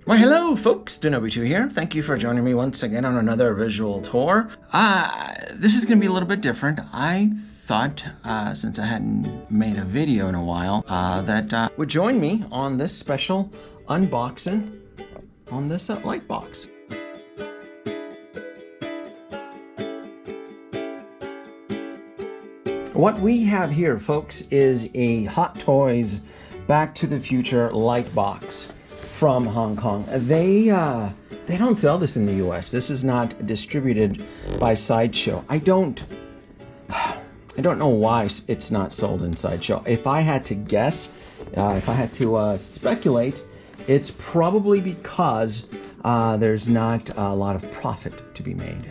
Well, hello folks, Danoby2 here. Thank you for joining me once again on another visual tour. This is going to be a little bit different. I thought, since I hadn't made a video in a while, that would join me on this special unboxing on this light box. What we have here, folks, is a Hot Toys Back to the Future light box from Hong Kong. They don't sell this in the US. This is not distributed by Sideshow. I don't know why it's not sold in Sideshow. If I had to guess, if I had to speculate, it's probably because there's not a lot of profit to be made.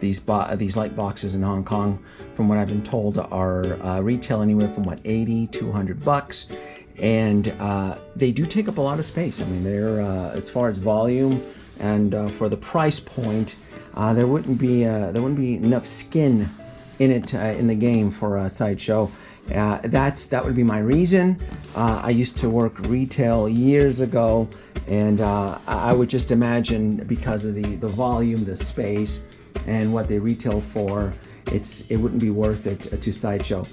These light boxes in Hong Kong, from what I've been told, are retail anywhere from what, 80 to 100 bucks, and they do take up a lot of space. I mean, they're as far as volume and for the price point, there wouldn't be enough skin in it in the game for a Sideshow. That would be my reason. I used to work retail years ago, and I would just imagine, because of the volume, the space, and what they retail for, it wouldn't be worth it to Sideshow.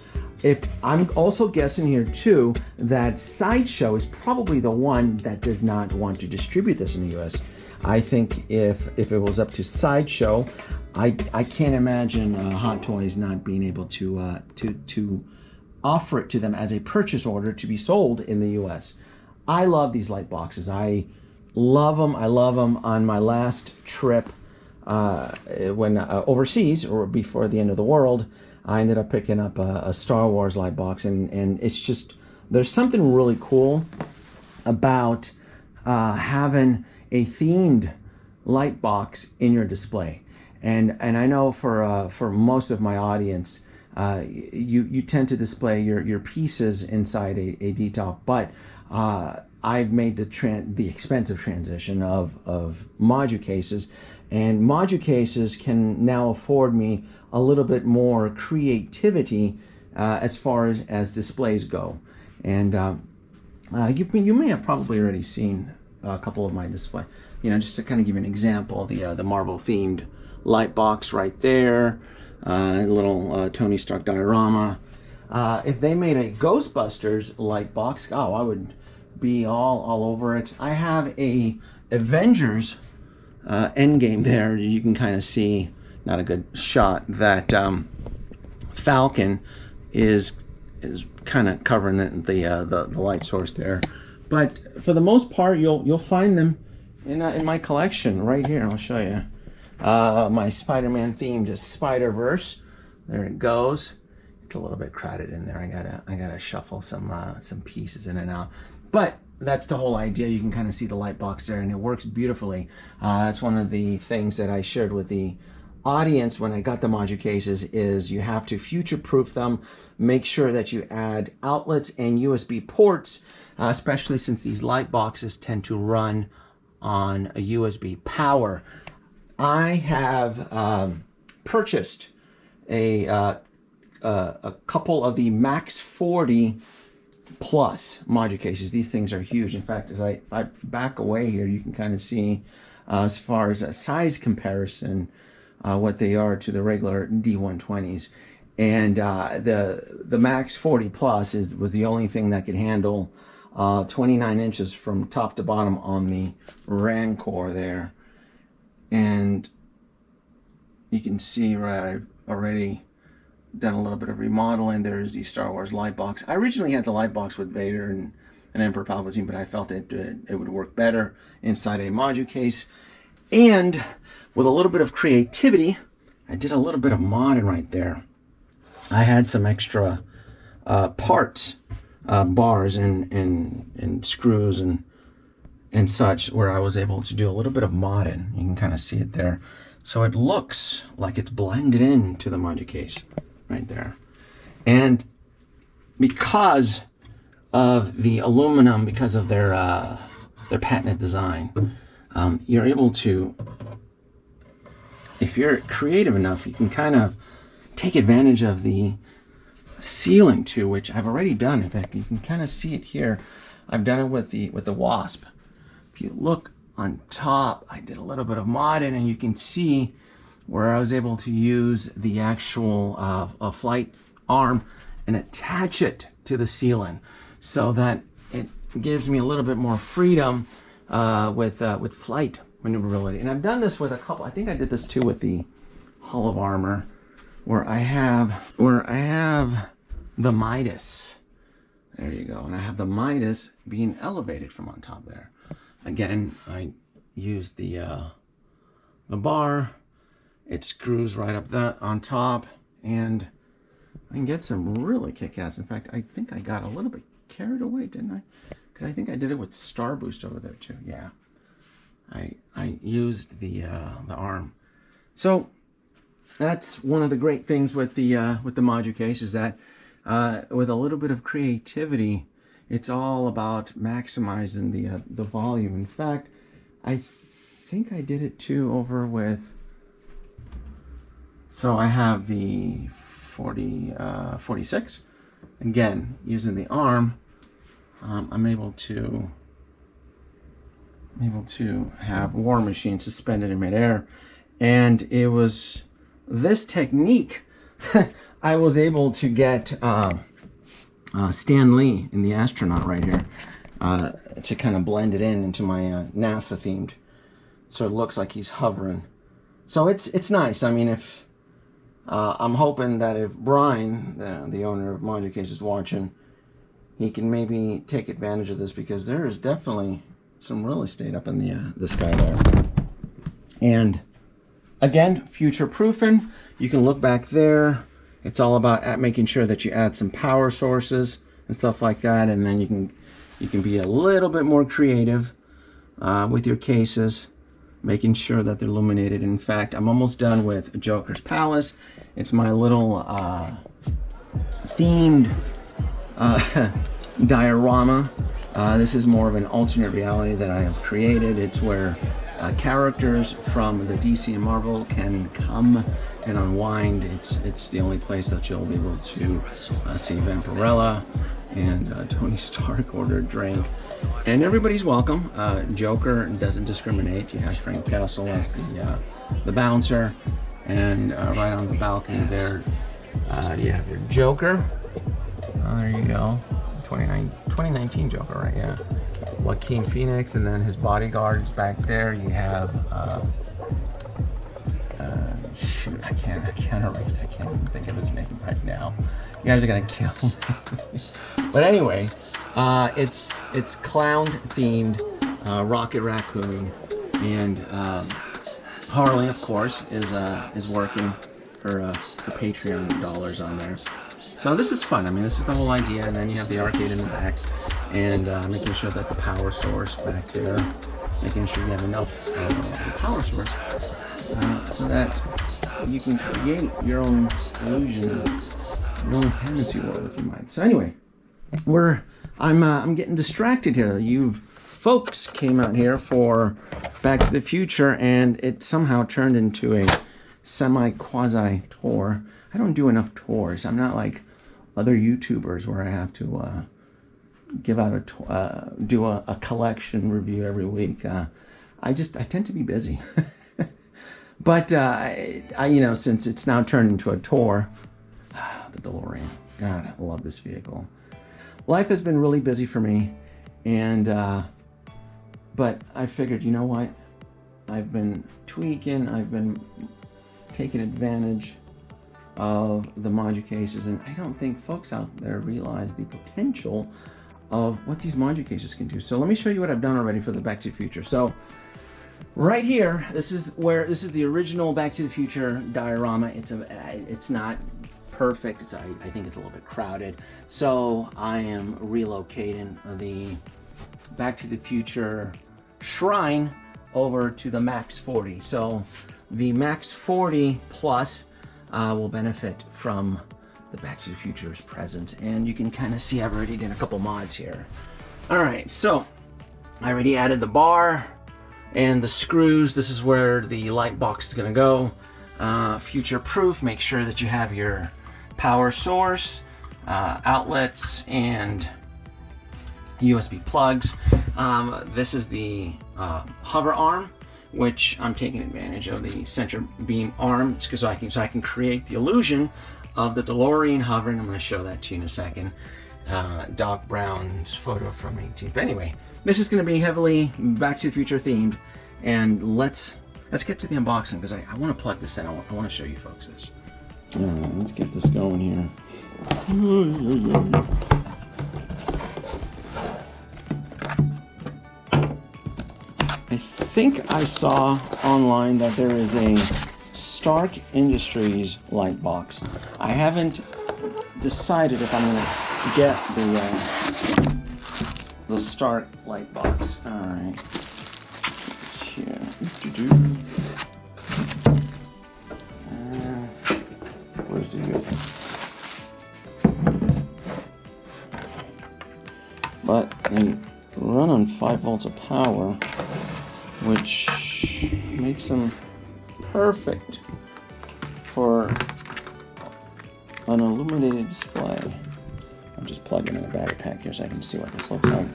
If I'm also guessing here too that Sideshow is probably the one that does not want to distribute this in the US. I think if it was up to Sideshow, I can't imagine Hot Toys not being able to offer it to them as a purchase order to be sold in the US. I love these light boxes. I love them. I love them. On my last trip, when overseas, or before the end of the world, I ended up picking up a Star Wars light box, and it's just, there's something really cool about having a themed light box in your display. And I know for most of my audience, you tend to display your pieces inside a DTOF, but I've made the expensive transition of Moducases, and Moducases can now afford me a little bit more creativity as far as displays go. And you may have probably already seen a couple of my display. You know, just to kind of give you an example, the Marvel themed light box right there, a little Tony Stark diorama. If they made a Ghostbusters light box, oh, I would be all over it. I have a Avengers Endgame there. You can kind of see, not a good shot, that Falcon is kind of covering the light source there. But for the most part, you'll find them in my collection right here. I'll show you my Spider-Man themed Spider-Verse. There it goes. It's a little bit crowded in there. I gotta shuffle some pieces in and out. But that's the whole idea. You can kind of see the light box there, and it works beautifully. That's one of the things that I shared with the audience when I got the Moducases, is you have to future-proof them. Make sure that you add outlets and USB ports, especially since these light boxes tend to run on a USB power. I have purchased a couple of the Max 40 Plus Moducases. These things are huge. In fact, if I back away here, you can kind of see as far as a size comparison what they are to the regular D120s. And the Max 40 Plus was the only thing that could handle 29 inches from top to bottom on the Rancor there. And you can see, right, I've already done a little bit of remodeling. There's the Star Wars light box. I originally had the light box with Vader and Emperor Palpatine, but I felt it would work better inside a Moducase. And with a little bit of creativity, I did a little bit of modding right there. I had some extra parts, bars and screws and such, where I was able to do a little bit of modding. You can kind of see it there. So it looks like it's blended into the Moducase right there. And because of the aluminum, because of their patented design, you're able to, if you're creative enough, you can kind of take advantage of the sealing too, which I've already done. In fact, you can kind of see it here. I've done it with the Wasp. if you look on top, I did a little bit of modding, and you can see where I was able to use the actual flight arm and attach it to the ceiling, so that it gives me a little bit more freedom with flight maneuverability. And I've done this with a couple. I think I did this too with the Hull of Armor, where I have the Midas. There you go. And I have the Midas being elevated from on top there. Again, I use the bar. It screws right up that on top, and I can get some really kick-ass. In fact, I think I got a little bit carried away, didn't I? Because I think I did it with Star Boost over there too. Yeah, I used the arm. So that's one of the great things with the Moducase, is that with a little bit of creativity, it's all about maximizing the volume. In fact, I think I did it too over with. So I have the 46. Again, using the arm, I'm able to have War Machine suspended in midair, and it was this technique I was able to get Stan Lee in the astronaut right here to kind of blend it into my NASA themed, so it looks like he's hovering. So it's nice. I mean, if I'm hoping that if Brian, the owner of Moducase, is watching, he can maybe take advantage of this, because there is definitely some real estate up in the sky there. And again, future proofing. You can look back there. It's all about making sure that you add some power sources and stuff like that, and then you can be a little bit more creative with your cases, making sure that they're illuminated. In fact, I'm almost done with Joker's Palace. It's my little themed diorama. This is more of an alternate reality that I have created. It's where characters from the DC and Marvel can come and unwind. It's the only place that you'll be able to see Vampirella and Tony Stark order a drink. And everybody's welcome. Joker doesn't discriminate. You have Frank Castle as the bouncer, and right on the balcony there, you have your Joker. There you go. 2019 Joker, right? Yeah. Joaquin Phoenix, and then his bodyguards back there. You have shoot, I can't even think of his name right now. You guys are gonna kill me. But anyway, it's clown themed, Rocket Raccoon, and Harley, of course, is working her Patreon dollars on there. So this is fun. I mean, this is the whole idea. And then you have the arcade in the back, and making sure that the power source back there, making sure you have enough power source so that you can create your own illusion, your own fantasy world, if you might. So anyway, I'm getting distracted here. You folks came out here for Back to the Future, and it somehow turned into a semi-quasi tour. I don't do enough tours. I'm not like other YouTubers where I have to give out do a collection review every week. I tend to be busy. But I since it's now turned into a tour, the DeLorean. God, I love this vehicle. Life has been really busy for me, and but I figured, you know what? I've been tweaking. I've been taking advantage of the Moducases, and I don't think folks out there realize the potential of what these Moducases can do. So let me show you what I've done already for the Back to the Future. So right here, this is the original Back to the Future diorama. It's not perfect. I think it's a little bit crowded. So I am relocating the Back to the Future shrine over to the Max 40. So the Max 40 Plus will benefit from the Back to the Future's presence, and you can kind of see I've already done a couple mods here. All right, so I already added the bar and the screws. This is where the light box is going to go. Future proof. Make sure that you have your power source, outlets, and USB plugs. This is the hover arm, which I'm taking advantage of the center beam arm so I can create the illusion of the DeLorean hovering. I'm going to show that to you in a second. Doc Brown's photo from 18. But anyway, this is going to be heavily Back to the Future themed, and let's get to the unboxing because I want to plug this in. I want to show you folks this. All right, let's get this going here. I think I saw online that there is a Stark Industries light box. I haven't decided if I'm going to get the Stark light box. All right, let's get this here. Where's the USB? But they run on 5 volts of power, which makes them perfect for an illuminated display. I'm just plugging in a battery pack here so I can see what this looks like.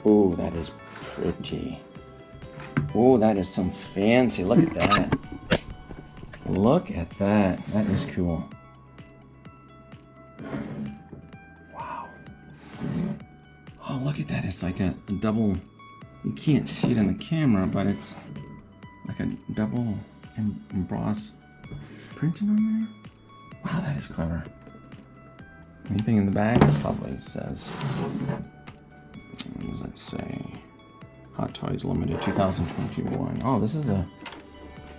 Oh, that is pretty. Oh, that is some fancy. Look at that. Look at that. That is cool. Wow. Oh, look at that. It's like a double. You can't see it in the camera, but it's like a double embossed printing on there. Wow, that is clever. Anything in the bag? It probably says, what does that say? Hot Toys Limited 2021. Oh, this is a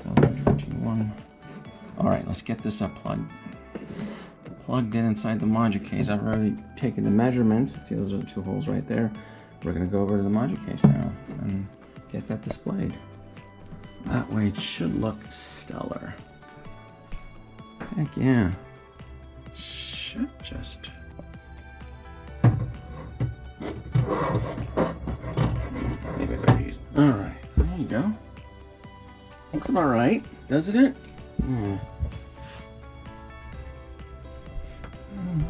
2021. All right, let's get this plugged in inside the Moducase. I've already taken the measurements. See, those are the 2 holes right there. We're gonna go over to the Moducase now and get that displayed. That way it should look stellar. Heck yeah. Should just... Maybe I better use... Alright, there you go. Looks about right, doesn't it?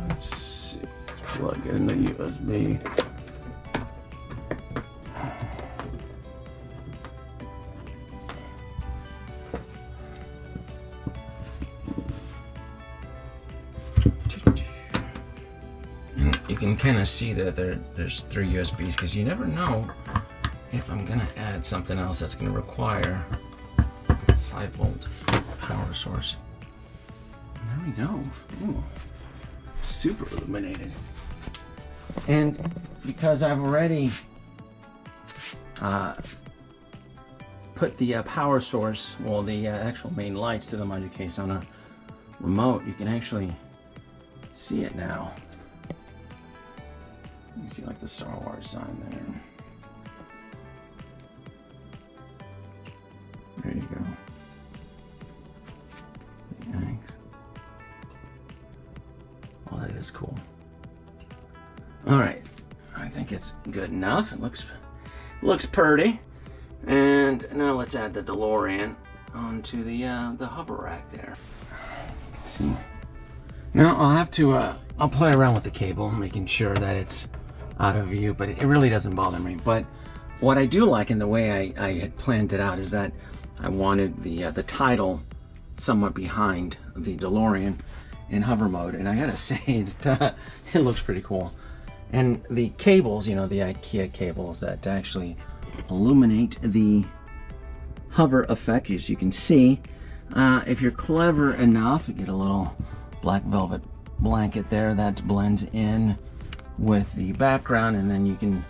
Let's see. Let's plug in the USB. You can kind of see that there's 3 USBs because you never know if I'm gonna add something else that's gonna require a 5 volt power source. And there we go. Ooh, super illuminated. And because I've already put the power source, well, the actual main lights to the Moducase on a remote, you can actually see it now. You see like the Star Wars sign there. There you go. Thanks. Oh, that is cool. All right, I think it's good enough. It looks pretty. And now let's add the DeLorean onto the hover rack there. Let's see. Now I'll have to I'll play around with the cable, making sure that it's out of view, but it really doesn't bother me. But what I do like in the way I had planned it out is that I wanted the title somewhat behind the DeLorean in hover mode, and I gotta say it looks pretty cool. And the cables, you know, the IKEA cables that actually illuminate the hover effect, as you can see, if you're clever enough, you get a little black velvet blanket there that blends in with the background, and then you can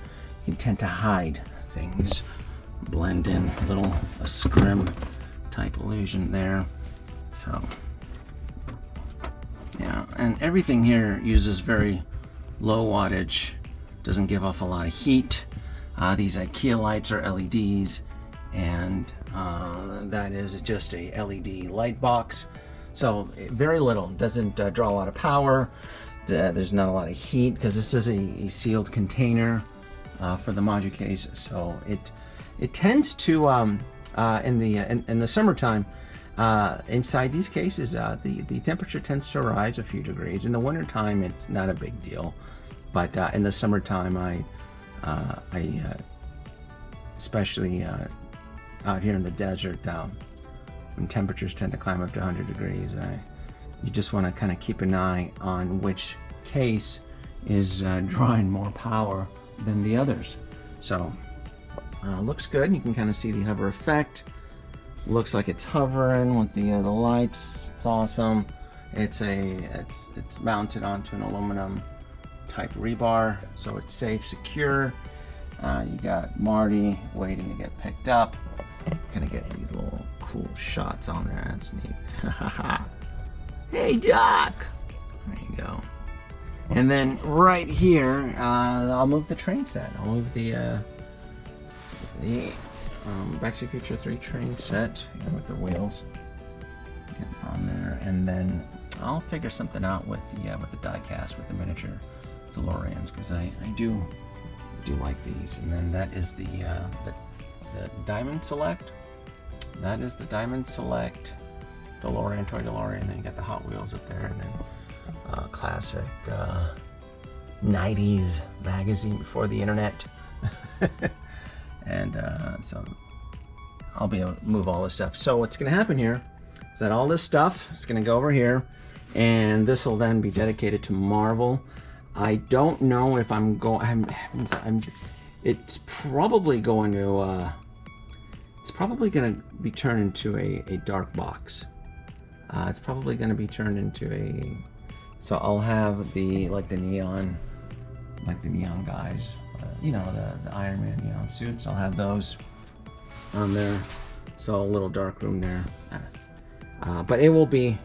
tend to hide things, blend in a scrim type illusion there. So yeah, and everything here uses very low wattage, doesn't give off a lot of heat. These IKEA lights are LEDs, and that is just a LED light box, so very little, doesn't draw a lot of power. There's not a lot of heat because this is a sealed container for the Moducase, so it tends to in the summertime inside these cases the temperature tends to rise a few degrees. In the wintertime it's not a big deal, but in the summertime Especially out here in the desert, when temperatures tend to climb up to 100 degrees, you just want to kind of keep an eye on which case is drawing more power than the others. So looks good. You can kind of see the hover effect. Looks like it's hovering with the lights. It's awesome. It's mounted onto an aluminum type rebar, so it's safe, secure. You got Marty waiting to get picked up. Gonna get these little cool shots on there. That's neat. Hey, Doc. There you go. And then right here, I'll move the train set. I'll move the Back to the Future 3 train set with the wheels. Get on there, and then I'll figure something out with the die cast, with the miniature DeLoreans, because I do like these. And then that is the Diamond Select. That is the Diamond Select DeLorean, toy DeLorean. And then you got the Hot Wheels up there, and then classic 90s magazine before the internet. And so I'll be able to move all this stuff. So what's going to happen here is that all this stuff is going to go over here, and this will then be dedicated to Marvel. I don't know if I'm going. It's probably going to. It's probably going to be turned into a dark box. It's probably going to be turned into a. So I'll have the neon guys. You know, the Iron Man neon suits. I'll have those on there. So a little dark room there. But it will be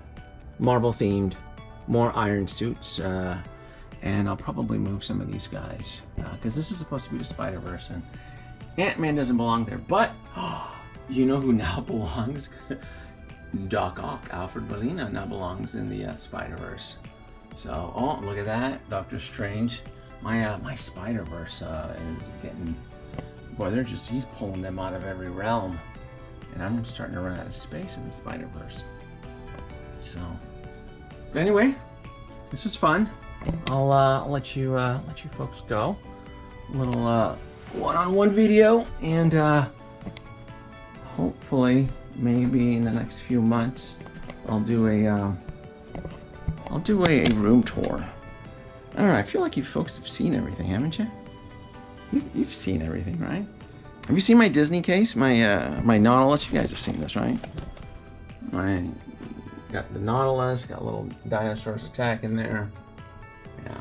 Marvel themed, more iron suits. And I'll probably move some of these guys, because this is supposed to be the Spider-Verse, and Ant-Man doesn't belong there. But you know who now belongs? Doc Ock, Alfred Molina, now belongs in the Spider-Verse. So, oh, look at that, Doctor Strange. My Spider-Verse is getting, boy, he's pulling them out of every realm, and I'm starting to run out of space in the Spider-Verse. So, but anyway, this was fun. I'll let you folks go. A little one-on-one video, and hopefully, maybe in the next few months, I'll do a room tour. I don't know. I feel like you folks have seen everything, haven't you? You've seen everything, right? Have you seen my Disney case? My Nautilus. You guys have seen this, right? Got the Nautilus. Got little dinosaurs attacking there. Yeah.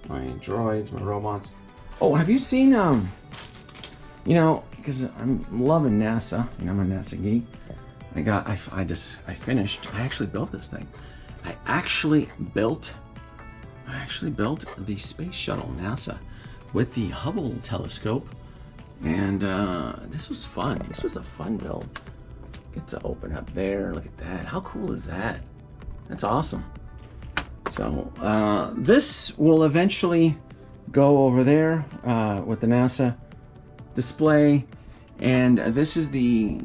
My droids, my robots. Oh, have you seen you know, because I'm loving NASA. You know, I'm a NASA geek. I finished. I actually built this thing. I actually built the space shuttle NASA with the Hubble telescope, and this was fun. This was a fun build. Get to open up there. Look at that. How cool is that? That's awesome. So this will eventually go over there with the NASA display, and this is the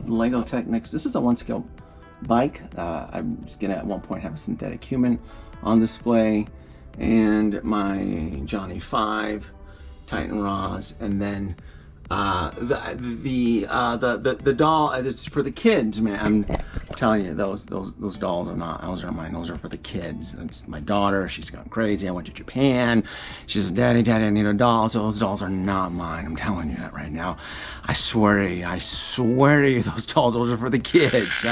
Lego Technics. This is a 1-scale bike. I was gonna at one point have a synthetic human on display, and my Johnny 5 Titan Rods, and then the doll. It's for the kids, man. I'm telling you, those dolls are not. Those are mine. Those are for the kids. It's my daughter. She's gone crazy. I went to Japan. She says, Daddy, I need a doll. So those dolls are not mine. I'm telling you that right now. I swear to you, those dolls. Those are for the kids.